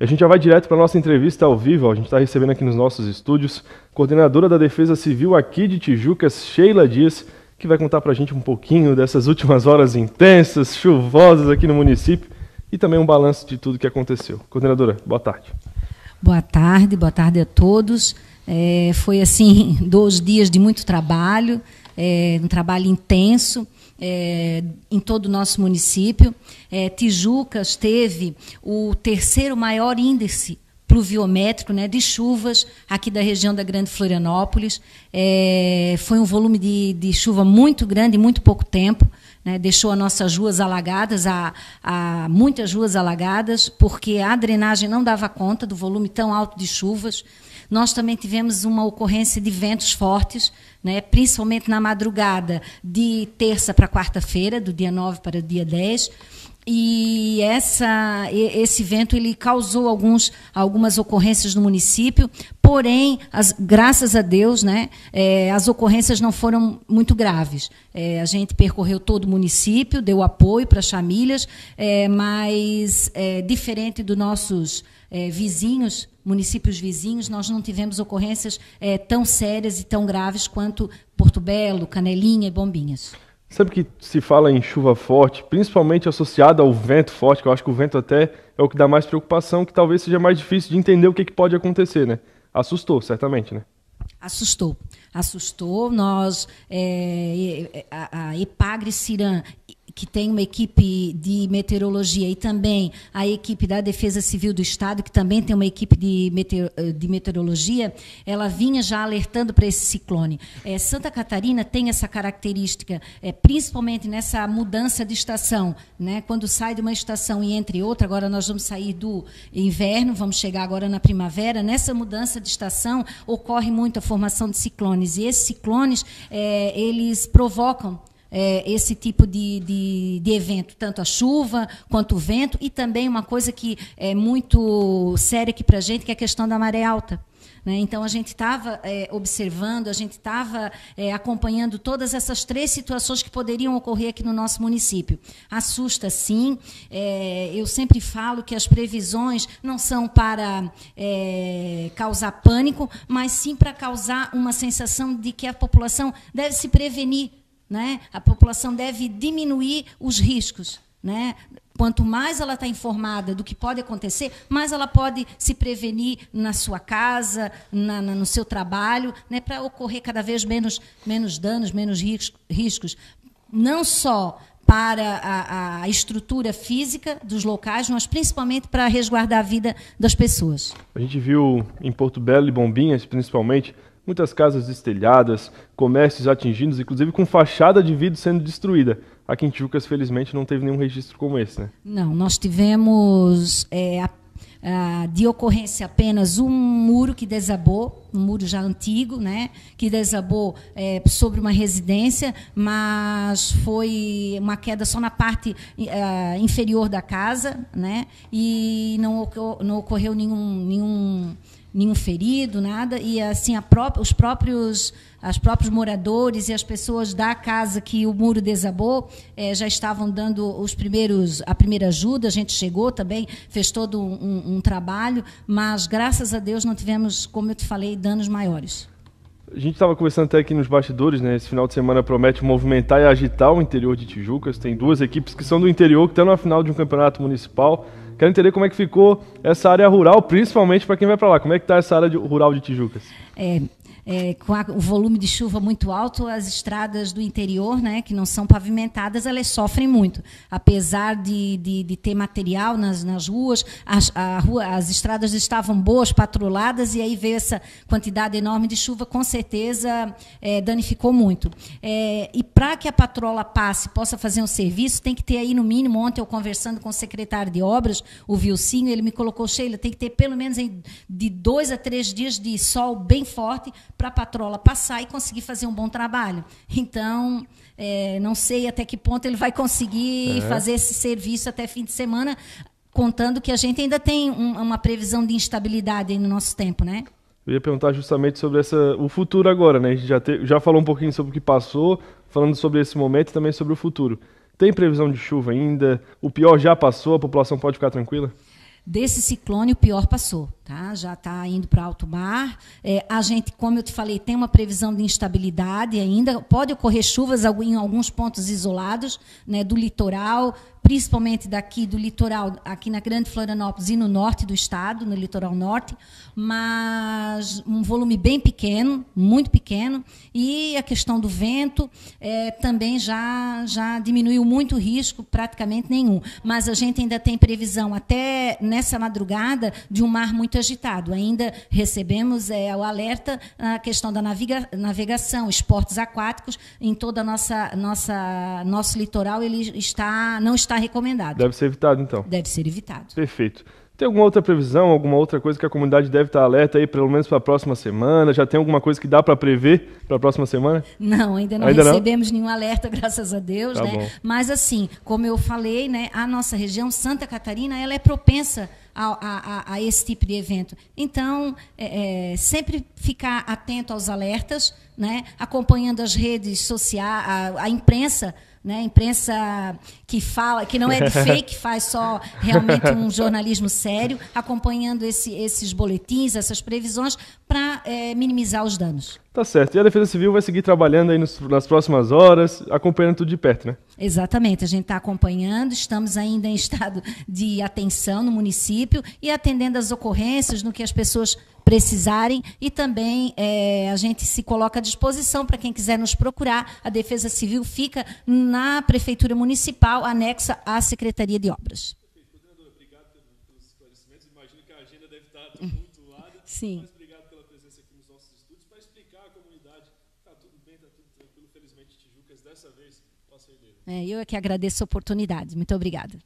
A gente já vai direto para a nossa entrevista ao vivo. A gente está recebendo aqui nos nossos estúdios coordenadora da Defesa Civil aqui de Tijucas, Sheila Dias, que vai contar para a gente um pouquinho dessas últimas horas intensas, chuvosas aqui no município e também um balanço de tudo que aconteceu. Coordenadora, boa tarde. Boa tarde a todos. Foi assim 2 dias de muito trabalho, um trabalho intenso em todo o nosso município. Tijucas teve o 3º maior índice pluviométrico, de chuvas aqui da região da Grande Florianópolis. Foi um volume de chuva muito grande em muito pouco tempo. Deixou as nossas ruas alagadas, muitas ruas alagadas, porque a drenagem não dava conta do volume tão alto de chuvas. Nós também tivemos uma ocorrência de ventos fortes, principalmente na madrugada de terça para quarta-feira, do dia 9 para o dia 10. E esse vento ele causou algumas ocorrências no município, porém, graças a Deus, as ocorrências não foram muito graves. A gente percorreu todo o município, deu apoio para as famílias, mas diferente dos nossos vizinhos, municípios vizinhos, nós não tivemos ocorrências tão sérias e tão graves quanto Porto Belo, Canelinha e Bombinhas. Sempre que se fala em chuva forte, principalmente associada ao vento forte, que eu acho que o vento até é o que dá mais preocupação, que talvez seja mais difícil de entender o que pode acontecer, Assustou, certamente, Assustou. Nós, a Epagre-Ciran, que tem uma equipe de meteorologia, e também a equipe da Defesa Civil do Estado, que também tem uma equipe de meteorologia, ela vinha já alertando para esse ciclone. Santa Catarina tem essa característica, principalmente nessa mudança de estação, quando sai de uma estação e entre outra. Agora nós vamos sair do inverno, vamos chegar agora na primavera. Nessa mudança de estação ocorre muito a formação de ciclones, e esses ciclones eles provocam esse tipo de evento, tanto a chuva quanto o vento, e também uma coisa que é muito séria aqui para a gente, que é a questão da maré alta. Então, a gente estava observando, a gente estava acompanhando todas essas 3 situações que poderiam ocorrer aqui no nosso município. Assusta, sim. Eu sempre falo que as previsões não são para causar pânico, mas sim para causar uma sensação de que a população deve se prevenir. A população deve diminuir os riscos. Quanto mais ela está informada do que pode acontecer, mais ela pode se prevenir na sua casa, no seu trabalho, para ocorrer cada vez menos danos, menos riscos. Não só para a estrutura física dos locais, mas principalmente para resguardar a vida das pessoas. A gente viu em Porto Belo e Bombinhas, principalmente, muitas casas destelhadas, comércios atingidos, inclusive com fachada de vidro sendo destruída. Aqui em Tijucas, felizmente, não teve nenhum registro como esse, Não, nós tivemos de ocorrência apenas um muro que desabou, um muro já antigo, que desabou sobre uma residência, mas foi uma queda só na parte inferior da casa, e não ocorreu nenhum ferido, nada, e assim os próprios moradores e as pessoas da casa que o muro desabou já estavam dando a primeira ajuda. A gente chegou também, fez todo um trabalho, mas graças a Deus não tivemos, como eu te falei, danos maiores. A gente estava conversando até aqui nos bastidores, Esse final de semana promete movimentar e agitar o interior de Tijucas. Tem 2 equipes que são do interior, que estão na final de um campeonato municipal. Quero entender como é que ficou essa área rural, principalmente para quem vai para lá. Como é que está essa área rural de Tijucas? Com o volume de chuva muito alto, as estradas do interior, que não são pavimentadas, elas sofrem muito. Apesar de ter material nas ruas, as estradas estavam boas, patrulhadas, e aí veio essa quantidade enorme de chuva, com certeza danificou muito. E para que a patrola passe, possa fazer um serviço, tem que ter aí, no mínimo, ontem eu conversando com o secretário de obras, o Vilcinho, ele me colocou, Sheila, tem que ter pelo menos de 2 a 3 dias de sol bem forte, para a patrola passar e conseguir fazer um bom trabalho. Então, não sei até que ponto ele vai conseguir fazer esse serviço até fim de semana, contando que a gente ainda tem uma previsão de instabilidade aí no nosso tempo, Eu ia perguntar justamente sobre o futuro agora, A gente já falou um pouquinho sobre o que passou, falando sobre esse momento e também sobre o futuro. Tem previsão de chuva ainda? O pior já passou? A população pode ficar tranquila? desse ciclone o pior passou, tá? Já está indo para alto mar. A gente, como eu te falei, tem uma previsão de instabilidade ainda. Pode ocorrer chuvas em alguns pontos isolados, né, do litoral, principalmente daqui do litoral, aqui na Grande Florianópolis e no norte do estado, no litoral norte, mas um volume bem pequeno, muito pequeno. E a questão do vento também já diminuiu muito o risco, praticamente nenhum. Mas a gente ainda tem previsão até nessa madrugada de um mar muito agitado. Ainda recebemos o alerta na questão da navegação, esportes aquáticos, em toda nosso litoral ele não está recomendado. Deve ser evitado, então. Deve ser evitado. Perfeito. Tem alguma outra previsão, alguma outra coisa que a comunidade deve estar alerta aí, pelo menos para a próxima semana? Já tem alguma coisa que dá para prever para a próxima semana? Não, ainda não recebemos nenhum alerta, graças a Deus. Tá, né? bom. Mas, assim, como eu falei, né, a nossa região, Santa Catarina, ela é propensa a esse tipo de evento. Então, sempre ficar atento aos alertas, né, acompanhando as redes sociais, a imprensa, né, imprensa que fala, que não é de fake, faz só realmente um jornalismo sério, acompanhando esses boletins, essas previsões, para minimizar os danos. Tá certo. E a Defesa Civil vai seguir trabalhando aí nas próximas horas, acompanhando tudo de perto, né? Exatamente, a gente está acompanhando, estamos ainda em estado de atenção no município e atendendo às ocorrências no que as pessoas precisarem, e também a gente se coloca à disposição para quem quiser nos procurar. A Defesa Civil fica na Prefeitura Municipal, anexa à Secretaria de Obras. Coordenadora, obrigado pelos esclarecimentos. Imagino que a agenda deve estar tumultuada. Sim. Mas obrigado pela presença aqui nos nossos estúdios para explicar à comunidade. Está tudo bem, está tudo tranquilo. Felizmente, Tijucas, dessa vez, passei dele. Eu é que agradeço a oportunidade. Muito obrigada.